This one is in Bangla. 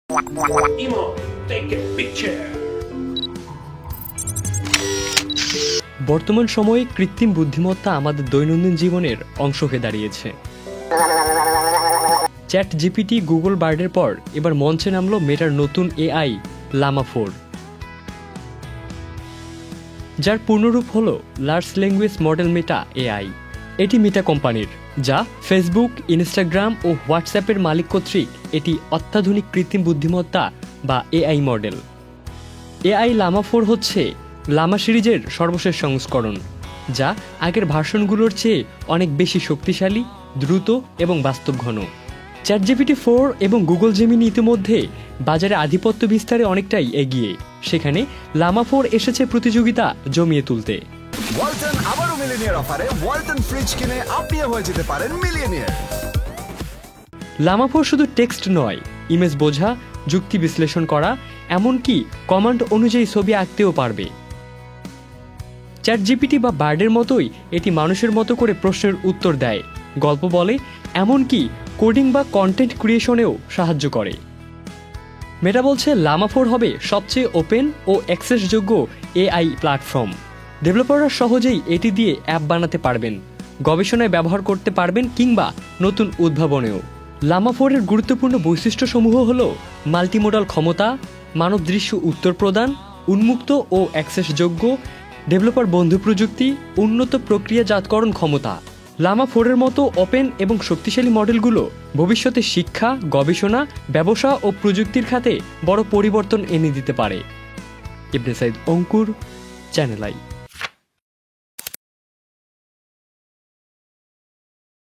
Imo, take a picture. বর্তমান সময়ে কৃত্রিম বুদ্ধিমত্তা আমাদের দৈনন্দিন জীবনের অংশ হয়ে দাঁড়িয়েছে। চ্যাট জিপিটি, গুগল বার্ডের পর এবার মঞ্চে নামলো মেটার নতুন এআই লামা 4, যার পূর্ণরূপ হলো large language model Meta AI. এটি মেটা কোম্পানির, যা ফেসবুক, ইনস্টাগ্রাম ও হোয়াটসঅ্যাপের মালিক কর্তৃক এটি অত্যাধুনিক কৃত্রিম বুদ্ধিমত্তা বা এআই মডেল। এআই লামা 4 হচ্ছে লামা সিরিজের সর্বশেষ সংস্করণ, যা আগের ভার্সনগুলোর চেয়ে অনেক বেশি শক্তিশালী, দ্রুত এবং বাস্তবঘন। চ্যাট জিপিটি 4 এবং গুগল জেমিনি ইতিমধ্যে বাজারে আধিপত্য বিস্তারে অনেকটাই এগিয়ে, সেখানে লামা 4 এসেছে প্রতিযোগিতা জমিয়ে তুলতে। ওয়ালটন আবারও মিলিনিয়ার অফারে ওয়ালটন ফ্রিজ কিনে আপনিও হয়ে যেতে পারেন মিলিয়নিয়ার। লামা 4 শুধু টেক্সট নয়, ইমেজ বোঝা, যুক্তি বিশ্লেষণ করা, এমনকি কমান্ড অনুযায়ী ছবি আঁকতেও পারবে। চ্যাট জিপিটি বা বার্ডের মতোই এটি মানুষের মতো করে প্রশ্নের উত্তর দেয়, গল্প বলে, এমনকি কোডিং বা কন্টেন্ট ক্রিয়েশনেও সাহায্য করে। মেটা বলছে লামা 4 হবে সবচেয়ে ওপেন ও অ্যাক্সেসযোগ্য এআই প্ল্যাটফর্ম। ডেভেলপাররা সহজেই এটি দিয়ে অ্যাপ বানাতে পারবেন, গবেষণায় ব্যবহার করতে পারবেন কিংবা নতুন উদ্ভাবনেও। লামা 4 এর গুরুত্বপূর্ণ বৈশিষ্ট্যসমূহ হল মাল্টিমোডাল ক্ষমতা, মানব দৃশ্য উত্তর প্রদান, উন্মুক্ত ও অ্যাক্সেসযোগ্য, ডেভেলপার বন্ধু প্রযুক্তি, উন্নত প্রক্রিয়াজাতকরণ ক্ষমতা। লামা 4 এর মতো ওপেন এবং শক্তিশালী মডেলগুলো ভবিষ্যতে শিক্ষা, গবেষণা, ব্যবসা ও প্রযুক্তির খাতে বড় পরিবর্তন এনে দিতে পারে। ইবনে সাইদ অঙ্কুর, চ্যানেল আই।